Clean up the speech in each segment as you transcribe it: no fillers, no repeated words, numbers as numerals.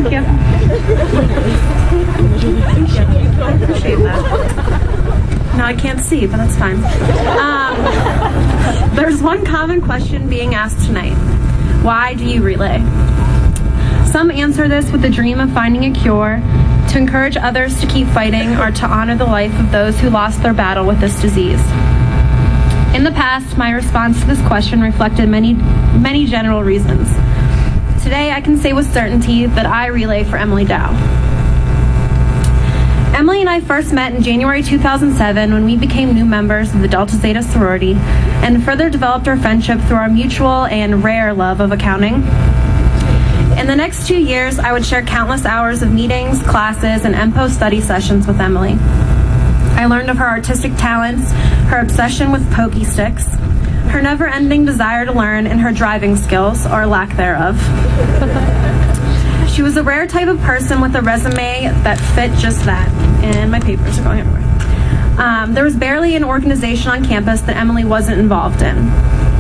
Thank you. I appreciate that. No, I can't see, but that's fine. There's one common question being asked tonight. Why do you relay? Some answer this with the dream of finding a cure, to encourage others to keep fighting, or to honor the life of those who lost their battle with this disease. In the past, my response to this question reflected many general reasons. Today, I can say with certainty that I relay for Emily Dao. Emily and I first met in January 2007 when we became new members of the Delta Zeta sorority and further developed our friendship through our mutual and rare love of accounting. In the next 2 years, I would share countless hours of meetings, classes, and MPO study sessions with Emily. I learned of her artistic talents, her obsession with pokey sticks, her never-ending desire to learn, and her driving skills, or lack thereof. She was a rare type of person with a resume that fit just that. And my papers are going everywhere. There was barely an organization on campus that Emily wasn't involved in.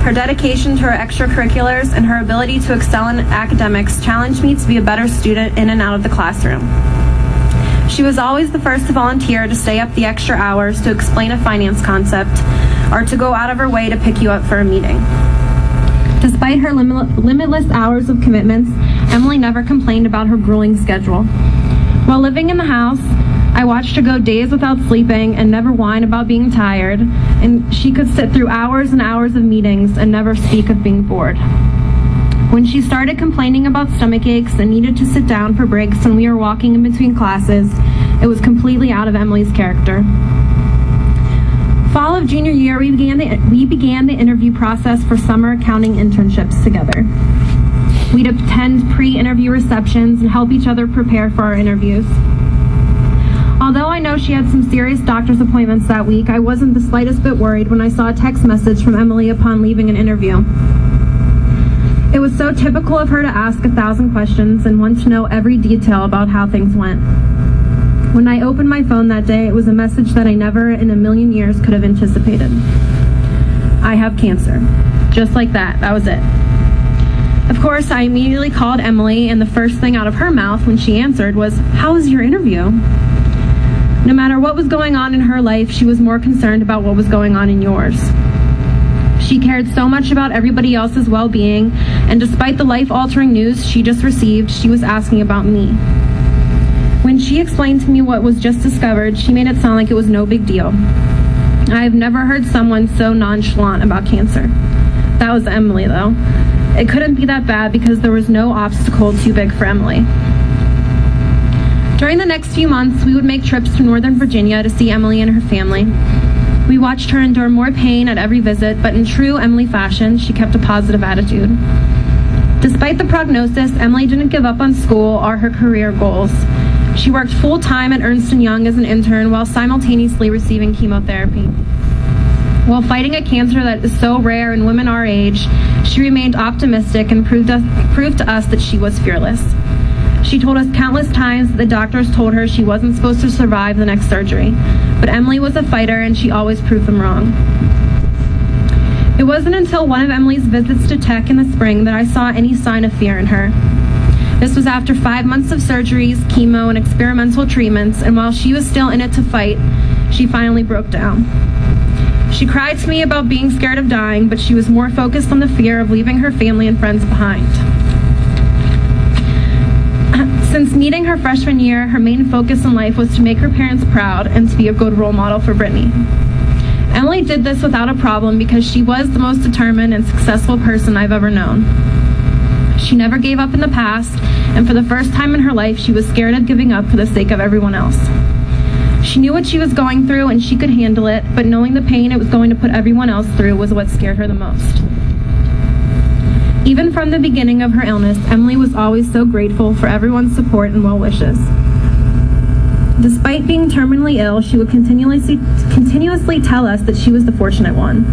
Her dedication to her extracurriculars and her ability to excel in academics challenged me to be a better student in and out of the classroom. She was always the first to volunteer to stay up the extra hours to explain a finance concept or to go out of her way to pick you up for a meeting. Despite her limitless hours of commitments, Emily never complained about her grueling schedule. While living in the house, I watched her go days without sleeping and never whine about being tired, and she could sit through hours and hours of meetings and never speak of being bored. When she started complaining about stomach aches and needed to sit down for breaks when we were walking in between classes, it was completely out of Emily's character. Fall of junior year, we began the interview process for summer accounting internships together. We'd attend pre-interview receptions and help each other prepare for our interviews. Although I know she had some serious doctor's appointments that week, I wasn't the slightest bit worried when I saw a text message from Emily upon leaving an interview. It was so typical of her to ask 1,000 questions and want to know every detail about how things went. When I opened my phone that day, it was a message that I never in a million years could have anticipated. I have cancer. Just like that. That was it. Of course, I immediately called Emily, and the first thing out of her mouth when she answered was, "How was your interview?" No matter what was going on in her life, she was more concerned about what was going on in yours. She cared so much about everybody else's well-being, and despite the life-altering news she just received, she was asking about me. When she explained to me what was just discovered, she made it sound like it was no big deal. I have never heard someone so nonchalant about cancer. That was Emily, though. It couldn't be that bad because there was no obstacle too big for Emily. During the next few months, we would make trips to Northern Virginia to see Emily and her family. We watched her endure more pain at every visit, but in true Emily fashion, she kept a positive attitude. Despite the prognosis, Emily didn't give up on school or her career goals. She worked full-time at Ernst & Young as an intern while simultaneously receiving chemotherapy. While fighting a cancer that is so rare in women our age, she remained optimistic and proved to us that she was fearless. She told us countless times that the doctors told her she wasn't supposed to survive the next surgery, but Emily was a fighter and she always proved them wrong. It wasn't until one of Emily's visits to tech in the spring that I saw any sign of fear in her. This was after 5 months of surgeries, chemo, and experimental treatments, and while she was still in it to fight, she finally broke down. She cried to me about being scared of dying, but she was more focused on the fear of leaving her family and friends behind. Since meeting her freshman year, her main focus in life was to make her parents proud and to be a good role model for Brittany. Emily did this without a problem because she was the most determined and successful person I've ever known. She never gave up in the past, and for the first time in her life, she was scared of giving up for the sake of everyone else. She knew what she was going through and she could handle it, but knowing the pain it was going to put everyone else through was what scared her the most. Even from the beginning of her illness, Emily was always so grateful for everyone's support and well wishes. Despite being terminally ill, she would continuously tell us that she was the fortunate one.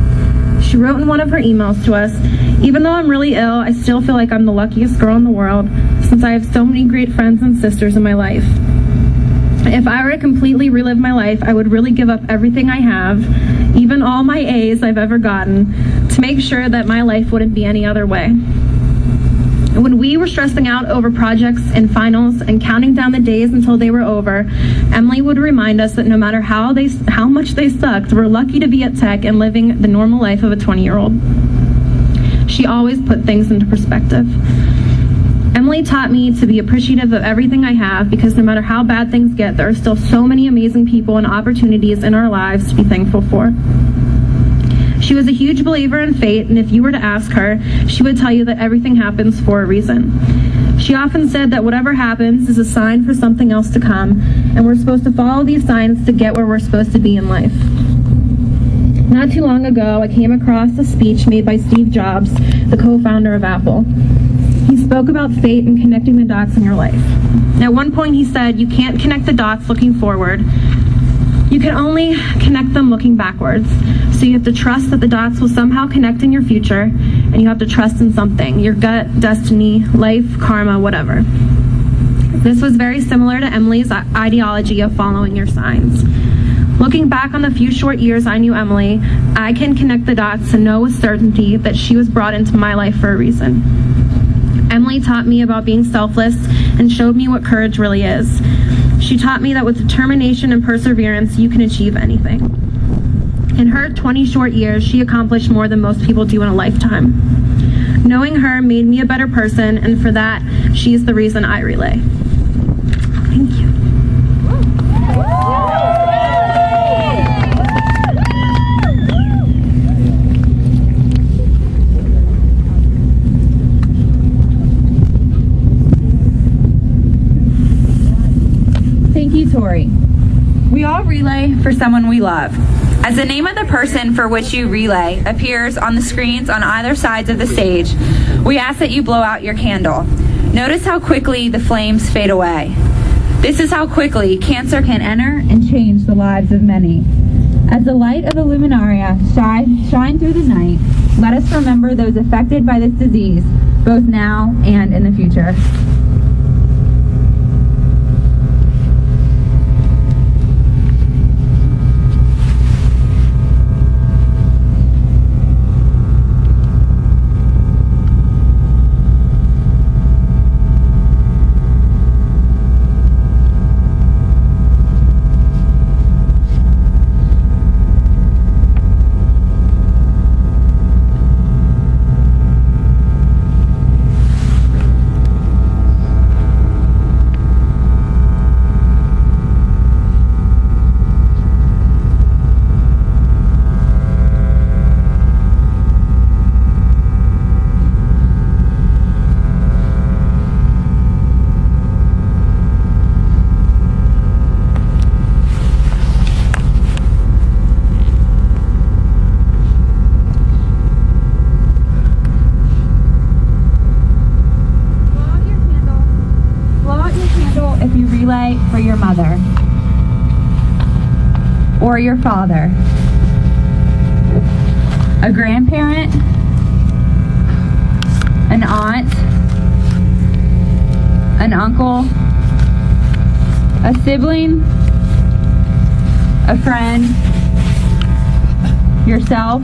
She wrote in one of her emails to us, "Even though I'm really ill, I still feel like I'm the luckiest girl in the world since I have so many great friends and sisters in my life. If I were to completely relive my life, I would really give up everything I have, even all my A's I've ever gotten, to make sure that my life wouldn't be any other way." When we were stressing out over projects and finals and counting down the days until they were over, Emily would remind us that no matter how much they sucked, we're lucky to be at Tech and living the normal life of a 20-year-old. She always put things into perspective. Emily taught me to be appreciative of everything I have, because no matter how bad things get, there are still so many amazing people and opportunities in our lives to be thankful for. She was a huge believer in fate, and if you were to ask her, she would tell you that everything happens for a reason. She often said that whatever happens is a sign for something else to come, and we're supposed to follow these signs to get where we're supposed to be in life. Not too long ago, I came across a speech made by Steve Jobs, the co-founder of Apple. He spoke about fate and connecting the dots in your life. At one point he said, you can't connect the dots looking forward. You can only connect them looking backwards. So you have to trust that the dots will somehow connect in your future, and you have to trust in something, your gut, destiny, life, karma, whatever. This was very similar to Emily's ideology of following your signs. Looking back on the few short years I knew Emily, I can connect the dots to know with certainty that she was brought into my life for a reason. Emily taught me about being selfless and showed me what courage really is. She taught me that with determination and perseverance, you can achieve anything. In her 20 short years, she accomplished more than most people do in a lifetime. Knowing her made me a better person, and for that, she's the reason I relay. Thank you. Thank you, Tori. We all relay for someone we love. As the name of the person for which you relay appears on the screens on either sides of the stage, we ask that you blow out your candle. Notice how quickly the flames fade away. This is how quickly cancer can enter and change the lives of many. As the light of the luminaria shine through the night, let us remember those affected by this disease, both now and in the future. If you relay for your mother or your father, a grandparent, an aunt, an uncle, a sibling, a friend, yourself,